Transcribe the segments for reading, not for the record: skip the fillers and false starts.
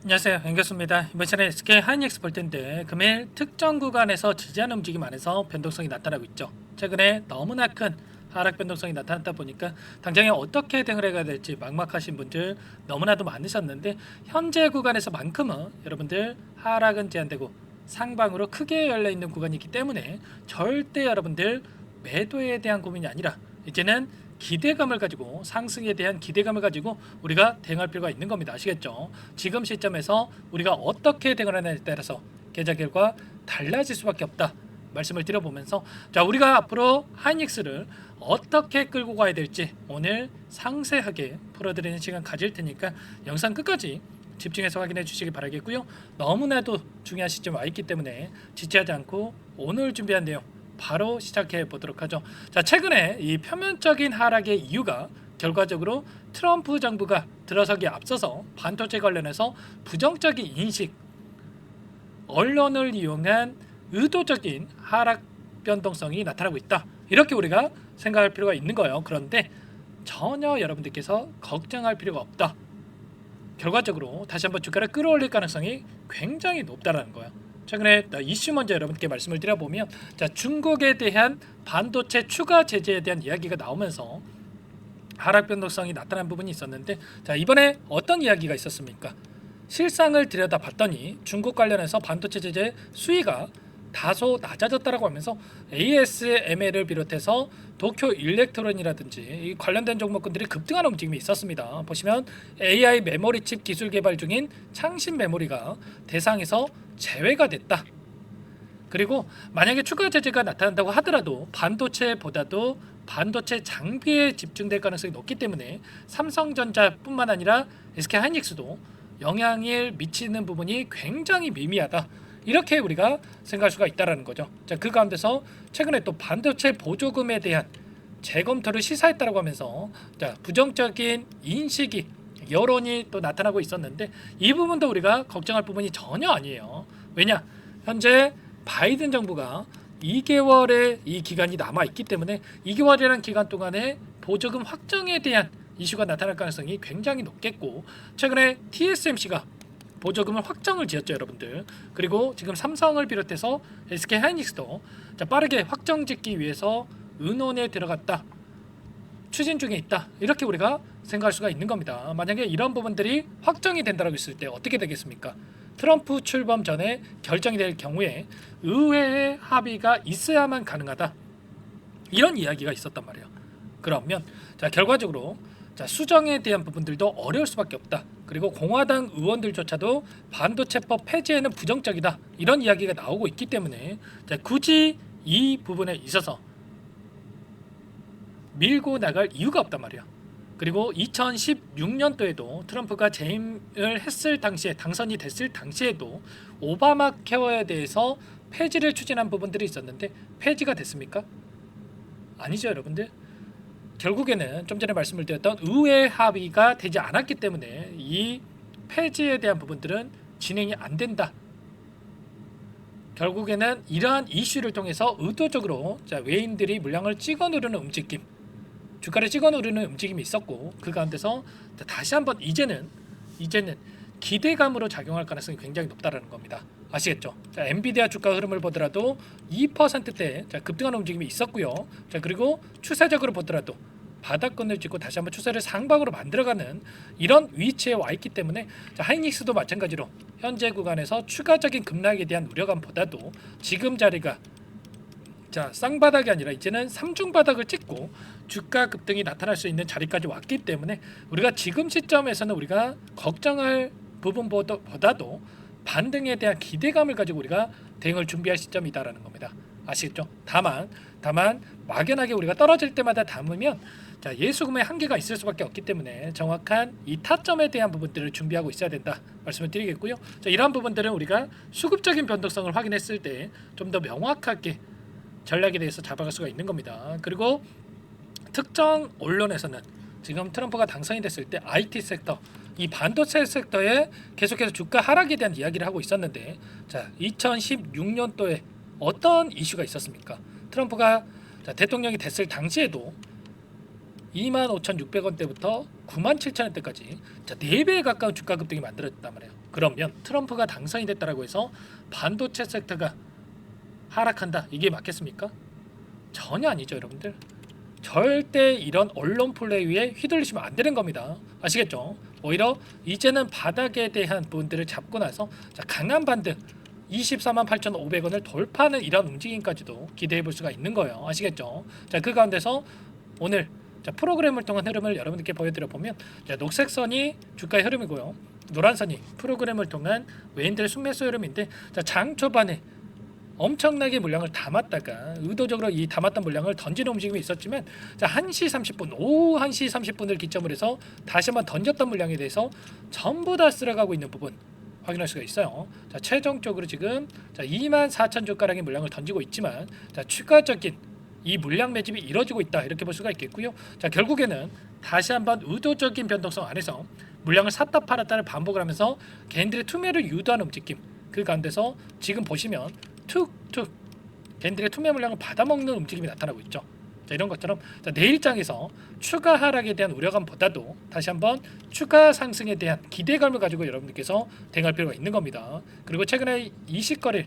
안녕하세요, 연교수입니다. 이번 시간에 SK 하이닉스 볼 텐데 금일 특정 구간에서 지지하는 움직임 안에서 변동성이 나타나고 있죠. 최근에 너무나 큰 하락 변동성이 나타났다 보니까 당장에 어떻게 대응을 해야 될지 막막하신 분들 너무나도 많으셨는데, 현재 구간에서만큼은 여러분들 하락은 제한되고 상방으로 크게 열려 있는 구간이 있기 때문에 절대 여러분들 매도에 대한 고민이 아니라 이제는 기대감을 가지고, 상승에 대한 기대감을 가지고 우리가 대응할 필요가 있는 겁니다. 아시겠죠? 지금 시점에서 우리가 어떻게 대응하느냐에 따라서 계좌 결과 달라질 수밖에 없다 말씀을 드려보면서, 자, 우리가 앞으로 하이닉스를 어떻게 끌고 가야 될지 오늘 상세하게 풀어드리는 시간 가질 테니까 영상 끝까지 집중해서 확인해 주시기 바라겠고요. 너무나도 중요한 시점 와 있기 때문에 지체하지 않고 오늘 준비한 내용 바로 시작해 보도록 하죠. 자, 최근에 이 표면적인 하락의 이유가 결과적으로 트럼프 정부가 들어서기에 앞서서 반도체 관련해서 부정적인 인식, 언론을 이용한 의도적인 하락 변동성이 나타나고 있다, 이렇게 우리가 생각할 필요가 있는 거예요. 그런데 전혀 여러분들께서 걱정할 필요가 없다. 결과적으로 다시 한번 주가를 끌어올릴 가능성이 굉장히 높다라는 거예요. 최근에 이슈 먼저 여러분께 말씀을 드려보면, 자, 중국에 대한 반도체 추가 제재에 대한 이야기가 나오면서 하락 변동성이 나타난 부분이 있었는데, 자, 이번에 어떤 이야기가 있었습니까? 실상을 들여다봤더니 중국 관련해서 반도체 제재 수위가 다소 낮아졌다라고 하면서 ASML을 비롯해서 도쿄 일렉트론이라든지 이 관련된 종목군들이 급등하는 움직임이 있었습니다. 보시면 AI 메모리 칩 기술 개발 중인 창신 메모리가 대상에서 제외가 됐다. 그리고 만약에 추가 제재가 나타난다고 하더라도 반도체보다도 반도체 장비에 집중될 가능성이 높기 때문에 삼성전자뿐만 아니라 SK 하이닉스도 영향을 미치는 부분이 굉장히 미미하다, 이렇게 우리가 생각할 수가 있다라는 거죠. 자, 그 가운데서 최근에 또 반도체 보조금에 대한 재검토를 시사했다라고 하면서, 자, 부정적인 인식이, 여론이 또 나타나고 있었는데, 이 부분도 우리가 걱정할 부분이 전혀 아니에요. 왜냐? 현재 바이든 정부가 2개월의 이 기간이 남아 있기 때문에 2개월이라는 기간 동안에 보조금 확정에 대한 이슈가 나타날 가능성이 굉장히 높겠고, 최근에 TSMC가 보조금을 확정을 지었죠, 여러분들. 그리고 지금 삼성을 비롯해서 SK 하이닉스도 빠르게 확정 짓기 위해서 의논에 들어갔다, 추진 중에 있다, 이렇게 우리가 생각할 수가 있는 겁니다. 만약에 이런 부분들이 확정이 된다고 했을 때 어떻게 되겠습니까? 트럼프 출범 전에 결정이 될 경우에 의회의 합의가 있어야만 가능하다, 이런 이야기가 있었단 말이에요. 그러면 자, 결과적으로 자, 수정에 대한 부분들도 어려울 수밖에 없다. 그리고 공화당 의원들조차도 반도체법 폐지에는 부정적이다, 이런 이야기가 나오고 있기 때문에 자, 굳이 이 부분에 있어서 밀고 나갈 이유가 없단 말이야. 그리고 2016년도에도 트럼프가 재임을 했을 당시에, 당선이 됐을 당시에도 오바마 케어에 대해서 폐지를 추진한 부분들이 있었는데 폐지가 됐습니까? 아니죠, 여러분들. 결국에는 좀 전에 말씀을 드렸던 의회 합의가 되지 않았기 때문에 이 폐지에 대한 부분들은 진행이 안 된다. 결국에는 이러한 이슈를 통해서 의도적으로 자, 외인들이 물량을 찍어 누르는 움직임, 주가를 찍어 누르는 움직임이 있었고, 그 가운데서 다시 한번 이제는 기대감으로 작용할 가능성이 굉장히 높다라는 겁니다. 아시겠죠? 자, 엔비디아 주가 흐름을 보더라도 2%대 급등하는 움직임이 있었고요. 자, 그리고 추세적으로 보더라도 바닥권을 찍고 다시 한번 추세를 상방으로 만들어가는 이런 위치에 와 있기 때문에, 자, 하이닉스도 마찬가지로 현재 구간에서 추가적인 급락에 대한 우려감보다도 지금 자리가 자, 쌍바닥이 아니라 이제는 삼중바닥을 찍고 주가 급등이 나타날 수 있는 자리까지 왔기 때문에 우리가 지금 시점에서는 우리가 걱정할 부분보다도 반등에 대한 기대감을 가지고 우리가 대응을 준비할 시점이다라는 겁니다. 아시겠죠? 다만 막연하게 우리가 떨어질 때마다 담으면 자, 예수금의 한계가 있을 수밖에 없기 때문에 정확한 이 타점에 대한 부분들을 준비하고 있어야 된다 말씀을 드리겠고요. 자, 이러한 부분들은 우리가 수급적인 변동성을 확인했을 때 좀 더 명확하게 전략에 대해서 잡아갈 수가 있는 겁니다. 그리고 특정 언론에서는 지금 트럼프가 당선이 됐을 때 IT 섹터, 이 반도체 섹터에 계속해서 주가 하락에 대한 이야기를 하고 있었는데, 자, 2016년도에 어떤 이슈가 있었습니까? 트럼프가 자, 대통령이 됐을 당시에도 25,600원대부터 97,000원대까지 4배에 가까운 주가 급등이 만들어졌단 말이에요. 그러면 트럼프가 당선이 됐다라고 해서 반도체 섹터가 하락한다, 이게 맞겠습니까? 전혀 아니죠, 여러분들. 절대 이런 언론 플레이에 휘둘리시면 안 되는 겁니다. 아시겠죠? 오히려 이제는 바닥에 대한 부분들을 잡고 나서 강한 반등 248,500원을 돌파하는 이런 움직임까지도 기대해 볼 수가 있는 거예요. 아시겠죠? 그 가운데서 오늘 프로그램을 통한 흐름을 여러분들께 보여드려 보면, 녹색 선이 주가의 흐름이고요, 노란 선이 프로그램을 통한 외인들의 순매수 흐름인데, 장 초반에 엄청나게 물량을 담았다가 의도적으로 이 담았던 물량을 던지는 움직임이 있었지만, 1시 30분, 오후 1시 30분을 기점으로 해서 다시 한번 던졌던 물량에 대해서 전부 다 쓸어가고 있는 부분 확인할 수가 있어요. 최종적으로 지금 24,000조 가량의 물량을 던지고 있지만, 추가적인 이 물량 매집이 이루어지고 있다, 이렇게 볼 수가 있겠고요. 결국에는 다시 한번 의도적인 변동성 안에서 물량을 샀다 팔았다를 반복을 하면서 개인들의 투매를 유도하는 움직임, 그 가운데서 지금 보시면 툭툭 개인들의 투매 물량을 받아먹는 움직임이 나타나고 있죠. 이런 것처럼 내일장에서 추가 하락에 대한 우려감보다도 다시 한번 추가 상승에 대한 기대감을 가지고 여러분들께서 대응할 필요가 있는 겁니다. 그리고 최근에 20거래일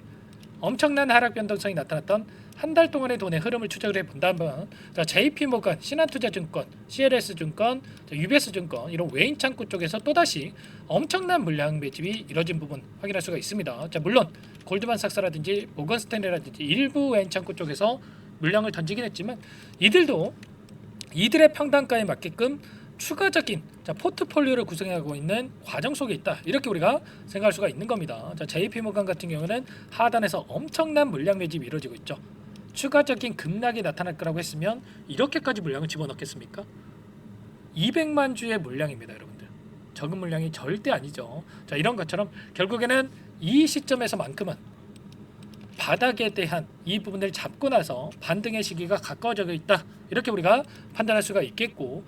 엄청난 하락 변동성이 나타났던 한 달 동안의 돈의 흐름을 추적을 해본다면, JP모건, 신한투자증권, CLS증권, UBS증권 이런 외인 창구 쪽에서 또다시 엄청난 물량 매집이 이뤄진 부분 확인할 수가 있습니다. 물론 골드만삭스라든지 모건스탠리라든지 일부 외인 창구 쪽에서 물량을 던지긴 했지만, 이들도 이들의 평단가에 맞게끔 추가적인 포트폴리오를 구성하고 있는 과정 속에 있다, 이렇게 우리가 생각할 수가 있는 겁니다. JP모건 같은 경우는 하단에서 엄청난 물량 매집이 이루어지고 있죠. 추가적인 급락이 나타날 거라고 했으면 이렇게까지 물량을 집어넣겠습니까? 200만 주의 물량입니다, 여러분들. 적은 물량이 절대 아니죠. 이런 것처럼 결국에는 이 시점에서만큼은 바닥에 대한 이 부분을 잡고 나서 반등의 시기가 가까워져 있다, 이렇게 우리가 판단할 수가 있겠고,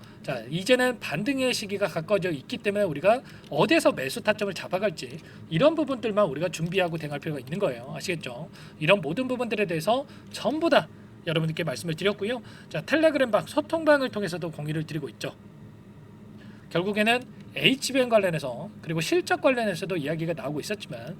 이제는 반등의 시기가 가까워져 있기 때문에 우리가 어디에서 매수 타점을 잡아갈지 이런 부분들만 우리가 준비하고 대응할 필요가 있는 거예요. 아시겠죠? 이런 모든 부분들에 대해서 전부 다 여러분들께 말씀을 드렸고요. 텔레그램방 소통방을 통해서도 공유를 드리고 있죠. 결국에는 HBM 관련해서 그리고 실적 관련해서도 이야기가 나오고 있었지만,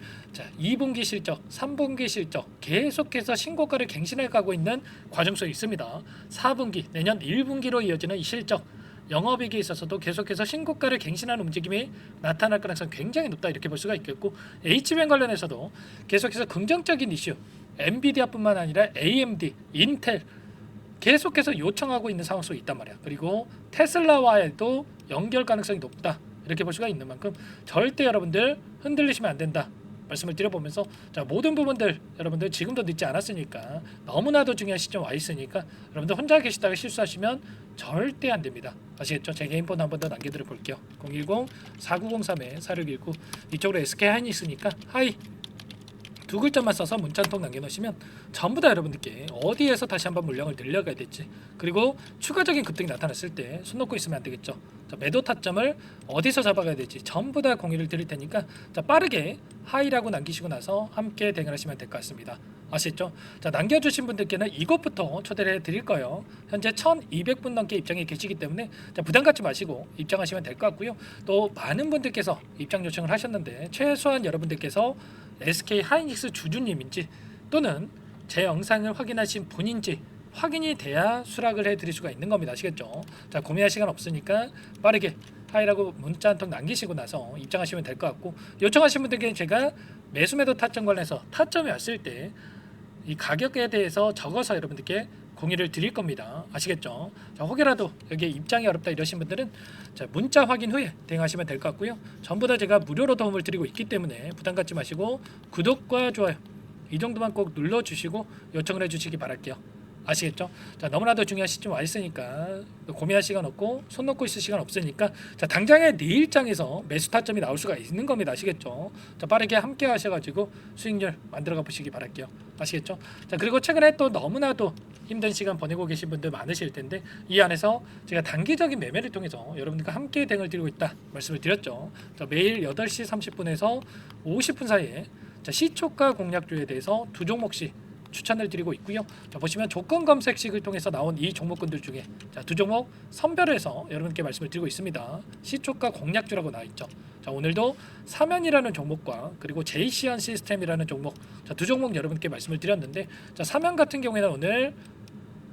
2분기 실적, 3분기 실적 계속해서 신고가를 갱신해 가고 있는 과정 속에 있습니다. 4분기, 내년 1분기로 이어지는 이 실적, 영업이익에 있어서도 계속해서 신고가를 갱신하는 움직임이 나타날 가능성이 굉장히 높다, 이렇게 볼 수가 있겠고, HBM 관련해서도 계속해서 긍정적인 이슈, 엔비디아뿐만 아니라 AMD, 인텔 계속해서 요청하고 있는 상황 속에 있단 말이야. 그리고 테슬라와도 연결 가능성이 높다, 이렇게 볼 수가 있는 만큼 절대 여러분들 흔들리시면 안 된다 말씀을 드려보면서, 모든 부분들 여러분들 지금도 늦지 않았으니까, 너무나도 중요한 시점 와 있으니까 여러분들 혼자 계시다가 실수하시면 절대 안 됩니다. 아시겠죠? 제 개인 번호 한 번 더 남겨드려 볼게요. 010-4903-4619 이쪽으로 SK하이닉스니까 하이 두 글자만 써서 문자 한 통 남겨놓으시면 전부 다 여러분들께 어디에서 다시 한번 물량을 늘려가야 될지, 그리고 추가적인 급등이 나타났을 때 손 놓고 있으면 안 되겠죠. 매도 타점을 어디서 잡아가야 될지 전부 다 공유를 드릴 테니까, 빠르게 하이라고 남기시고 나서 함께 대응하시면 될 것 같습니다. 아시겠죠? 남겨주신 분들께는 이것부터 초대를 해드릴 거예요. 현재 1,200분 넘게 입장에 계시기 때문에 부담 갖지 마시고 입장하시면 될 것 같고요. 또 많은 분들께서 입장 요청을 하셨는데, 최소한 여러분들께서 SK하이닉스 주주님인지 또는 제 영상을 확인하신 분인지 확인이 돼야 수락을 해드릴 수가 있는 겁니다. 아시겠죠? 고민할 시간 없으니까 빠르게 하이라고 문자 한 통 남기시고 나서 입장하시면 될 것 같고, 요청하신 분들께 제가 매수 매도 타점 관련해서 타점이 왔을 때 이 가격에 대해서 적어서 여러분들께 공유를 드릴 겁니다. 아시겠죠? 혹여라도 여기에 입장이 어렵다 이러신 분들은 문자 확인 후에 대응하시면 될 것 같고요. 전부 다 제가 무료로 도움을 드리고 있기 때문에 부담 갖지 마시고 구독과 좋아요 이 정도만 꼭 눌러주시고 요청을 해주시기 바랄게요. 아시겠죠? 너무나도 중요한 시점 와 있으니까 고민할 시간 없고 손 놓고 있을 시간 없으니까, 당장에 내일장에서 매수 타점이 나올 수가 있는 겁니다. 아시겠죠? 빠르게 함께 하셔가지고 수익률 만들어가 보시기 바랄게요. 아시겠죠? 그리고 최근에 또 너무나도 힘든 시간 보내고 계신 분들 많으실 텐데, 이 안에서 제가 단기적인 매매를 통해서 여러분들과 함께 대응을 드리고 있다 말씀을 드렸죠. 매일 8시 30분에서 50분 사이에 시초가 공략주에 대해서 두 종목씩 추천을 드리고 있고요. 자, 보시면 조건 검색식을 통해서 나온 이 종목군들 중에 자, 두 종목 선별해서 여러분께 말씀을 드리고 있습니다. 시초가 공략주라고 나와 있죠. 자, 오늘도 사면이라는 종목과 그리고 제이시안 시스템이라는 종목, 자, 두 종목 여러분께 말씀을 드렸는데, 자, 사면 같은 경우에는 오늘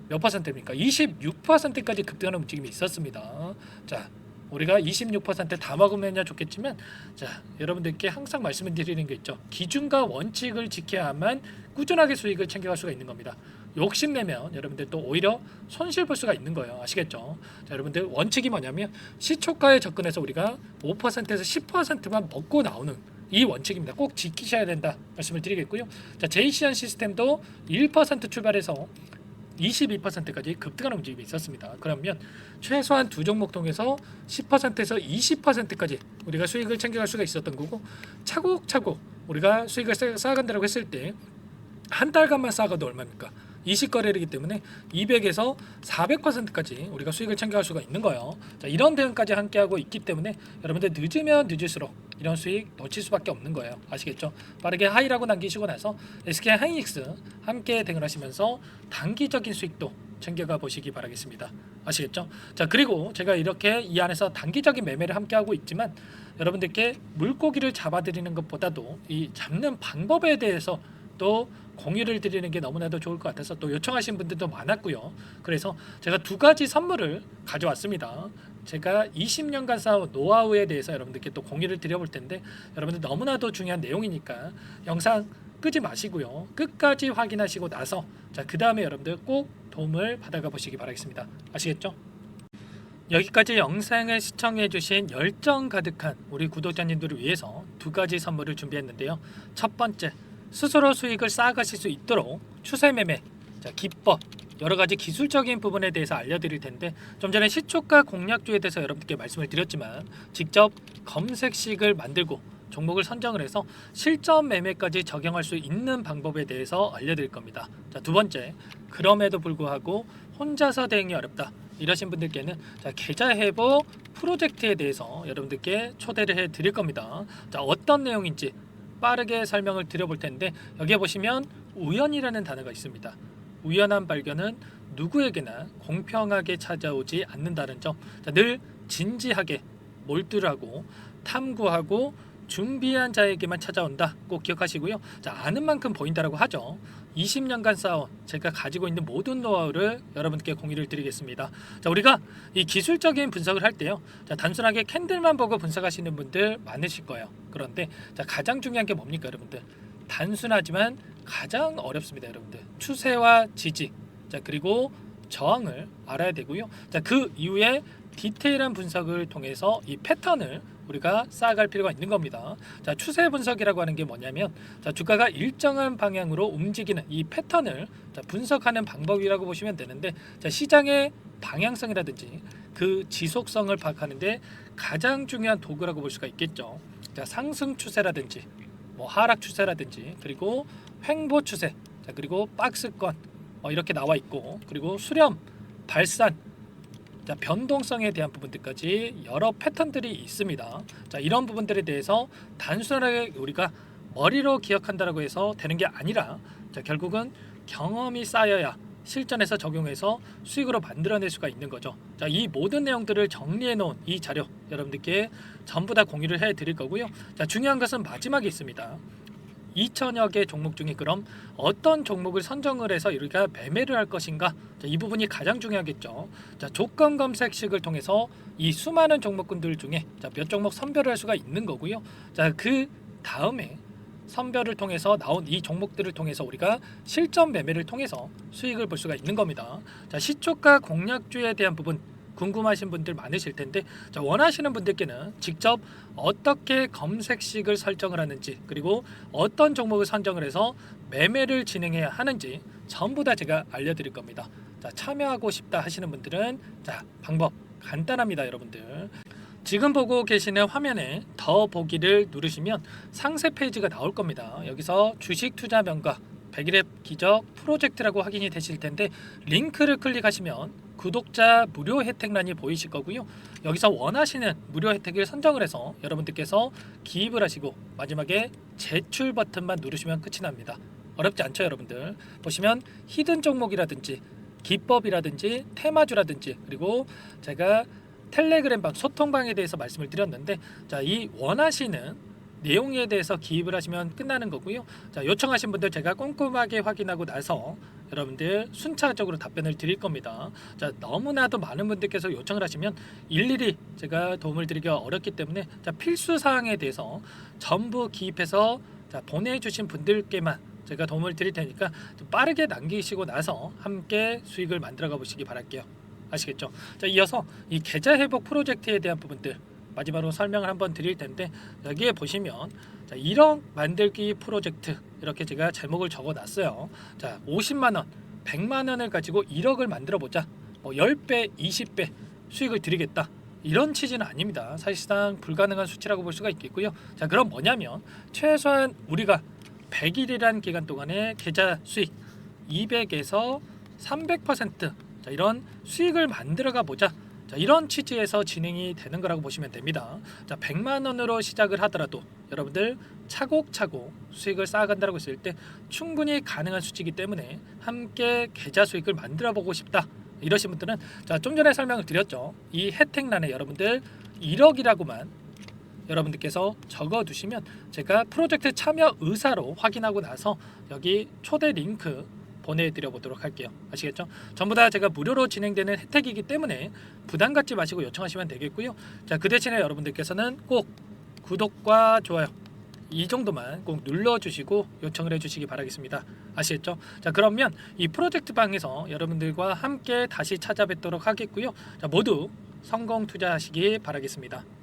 몇 퍼센트입니까? 26%까지 급등하는 움직임이 있었습니다. 자, 우리가 26%다 먹으면야 좋겠지만, 자, 여러분들께 항상 말씀을 드리는 게 있죠. 기준과 원칙을 지켜야만 꾸준하게 수익을 챙겨갈 수가 있는 겁니다. 욕심내면 여러분들 또 오히려 손실 볼 수가 있는 거예요. 아시겠죠? 자, 여러분들 원칙이 뭐냐면 시초가에 접근해서 우리가 5%에서 10%만 먹고 나오는 이 원칙입니다. 꼭 지키셔야 된다 말씀을 드리겠고요. 자, 제이시안 시스템도 1% 출발해서 22%까지 급등하는 움직임이 있었습니다. 그러면 최소한 두 종목 통해서 10%에서 20%까지 우리가 수익을 챙겨갈 수가 있었던 거고, 차곡차곡 우리가 수익을 쌓아간다고 했을 때 한 달간만 쌓아가도 얼마입니까? 20거래이기 때문에 200에서 400%까지 우리가 수익을 챙겨갈 수가 있는 거예요. 자, 이런 대응까지 함께하고 있기 때문에 여러분들 늦으면 늦을수록 이런 수익 놓칠 수밖에 없는 거예요. 아시겠죠? 빠르게 하이라고 남기시고 나서 SK 하이닉스 함께 대응을 하시면서 단기적인 수익도 챙겨가 보시기 바라겠습니다. 아시겠죠? 자, 그리고 제가 이렇게 이 안에서 단기적인 매매를 함께 하고 있지만 여러분들께 물고기를 잡아드리는 것보다도 이 잡는 방법에 대해서 또 공유를 드리는 게 너무나도 좋을 것 같아서 또 요청하신 분들도 많았고요. 그래서 제가 두 가지 선물을 가져왔습니다. 제가 20년간 쌓아온 노하우에 대해서 여러분들께 또 공유를 드려볼 텐데, 여러분들 너무나도 중요한 내용이니까 영상 끄지 마시고요. 끝까지 확인하시고 나서 그 다음에 여러분들 꼭 도움을 받아가 보시기 바라겠습니다. 아시겠죠? 여기까지 영상을 시청해주신 열정 가득한 우리 구독자님들을 위해서 두 가지 선물을 준비했는데요. 첫 번째, 스스로 수익을 쌓아가실 수 있도록 추세 매매, 자, 기법, 여러 가지 기술적인 부분에 대해서 알려드릴 텐데, 좀 전에 시초가 공략주에 대해서 여러분들께 말씀을 드렸지만 직접 검색식을 만들고 종목을 선정을 해서 실전 매매까지 적용할 수 있는 방법에 대해서 알려드릴 겁니다. 자, 두 번째, 그럼에도 불구하고 혼자서 대응이 어렵다 이러신 분들께는 자, 계좌 회복 프로젝트에 대해서 여러분들께 초대를 해 드릴 겁니다. 자, 어떤 내용인지 빠르게 설명을 드려볼 텐데, 여기에 보시면 우연이라는 단어가 있습니다. 우연한 발견은 누구에게나 공평하게 찾아오지 않는다는 점, 자, 늘 진지하게 몰두하고 탐구하고 준비한 자에게만 찾아온다 꼭 기억하시고요. 자, 아는 만큼 보인다라고 하죠. 20년간 쌓아온 제가 가지고 있는 모든 노하우를 여러분께 공유를 드리겠습니다. 자, 우리가 이 기술적인 분석을 할 때요, 자, 단순하게 캔들만 보고 분석하시는 분들 많으실 거예요. 그런데 자, 가장 중요한 게 뭡니까 여러분들? 단순하지만 가장 어렵습니다. 여러분들, 추세와 지지, 자, 그리고 저항을 알아야 되고요. 자, 그 이후에 디테일한 분석을 통해서 이 패턴을 우리가 쌓아갈 필요가 있는 겁니다. 자, 추세 분석이라고 하는 게 뭐냐면, 자, 주가가 일정한 방향으로 움직이는 이 패턴을 자, 분석하는 방법이라고 보시면 되는데, 자, 시장의 방향성이라든지 그 지속성을 파악하는데 가장 중요한 도구라고 볼 수가 있겠죠. 자, 상승 추세라든지 뭐 하락 추세라든지, 그리고 횡보 추세, 자, 그리고 박스권 이렇게 나와 있고, 그리고 수렴, 발산, 자, 변동성에 대한 부분들까지 여러 패턴들이 있습니다. 자, 이런 부분들에 대해서 단순하게 우리가 머리로 기억한다라고 해서 되는 게 아니라, 자, 결국은 경험이 쌓여야 실전에서 적용해서 수익으로 만들어낼 수가 있는 거죠. 자, 이 모든 내용들을 정리해 놓은 이 자료 여러분들께 전부 다 공유를 해 드릴 거고요. 자, 중요한 것은 마지막에 있습니다. 2천여 개 종목 중에 그럼 어떤 종목을 선정을 해서 우리가 매매를 할 것인가? 자, 이 부분이 가장 중요하겠죠. 자, 조건 검색식을 통해서 이 수많은 종목군들 중에 자, 몇 종목 선별을 할 수가 있는 거고요. 자, 그 다음에 선별을 통해서 나온 이 종목들을 통해서 우리가 실전 매매를 통해서 수익을 볼 수가 있는 겁니다. 자, 시초가 공략주에 대한 부분 궁금하신 분들 많으실 텐데, 자, 원하시는 분들께는 직접 어떻게 검색식을 설정을 하는지, 그리고 어떤 종목을 선정을 해서 매매를 진행해야 하는지 전부 다 제가 알려드릴 겁니다. 자, 참여하고 싶다 하시는 분들은 자, 방법 간단합니다. 여러분들, 지금 보고 계시는 화면에 더 보기를 누르시면 상세 페이지가 나올 겁니다. 여기서 주식 투자 명가 100일의 기적 프로젝트라고 확인이 되실 텐데, 링크를 클릭하시면 구독자 무료 혜택란이 보이실 거고요. 여기서 원하시는 무료 혜택을 선정을 해서 여러분들께서 기입을 하시고 마지막에 제출 버튼만 누르시면 끝이 납니다. 어렵지 않죠, 여러분들. 보시면 히든 종목이라든지 기법이라든지 테마주라든지 그리고 제가 텔레그램방 소통방에 대해서 말씀을 드렸는데 자, 이 원하시는 내용에 대해서 기입을 하시면 끝나는 거고요. 자, 요청하신 분들 제가 꼼꼼하게 확인하고 나서 여러분들 순차적으로 답변을 드릴 겁니다. 자, 너무나도 많은 분들께서 요청을 하시면 일일이 제가 도움을 드리기가 어렵기 때문에 자, 필수 사항에 대해서 전부 기입해서 자, 보내주신 분들께만 제가 도움을 드릴 테니까 좀 빠르게 남기시고 나서 함께 수익을 만들어가 보시기 바랄게요. 아시겠죠? 자, 이어서 이 계좌 회복 프로젝트에 대한 부분들 마지막으로 설명을 한번 드릴 텐데 여기에 보시면 자, 1억 만들기 프로젝트 이렇게 제가 제목을 적어 놨어요. 자, 50만 원, 100만 원을 가지고 1억을 만들어 보자. 뭐 10배, 20배 수익을 드리겠다. 이런 취지는 아닙니다. 사실상 불가능한 수치라고 볼 수가 있겠고요. 자, 그럼 뭐냐면 최소한 우리가 100일이란 기간 동안에 계좌 수익 200에서 300% 자, 이런 수익을 만들어가 보자. 자, 이런 취지에서 진행이 되는 거라고 보시면 됩니다. 자, 100만 원으로 시작을 하더라도 여러분들 차곡차곡 수익을 쌓아간다고 했을 때 충분히 가능한 수치이기 때문에 함께 계좌 수익을 만들어 보고 싶다. 이러신 분들은 자, 좀 전에 설명을 드렸죠. 이 혜택란에 여러분들 1억이라고만 여러분들께서 적어 두시면 제가 프로젝트 참여 의사로 확인하고 나서 여기 초대 링크 보내드려 보도록 할게요. 아시겠죠? 전부 다 제가 무료로 진행되는 혜택이기 때문에 부담 갖지 마시고 요청하시면 되겠고요. 자, 그 대신에 여러분들께서는 꼭 구독과 좋아요 이 정도만 꼭 눌러주시고 요청을 해주시기 바라겠습니다. 아시겠죠? 자, 그러면 이 프로젝트 방에서 여러분들과 함께 다시 찾아뵙도록 하겠고요. 자, 모두 성공 투자하시기 바라겠습니다.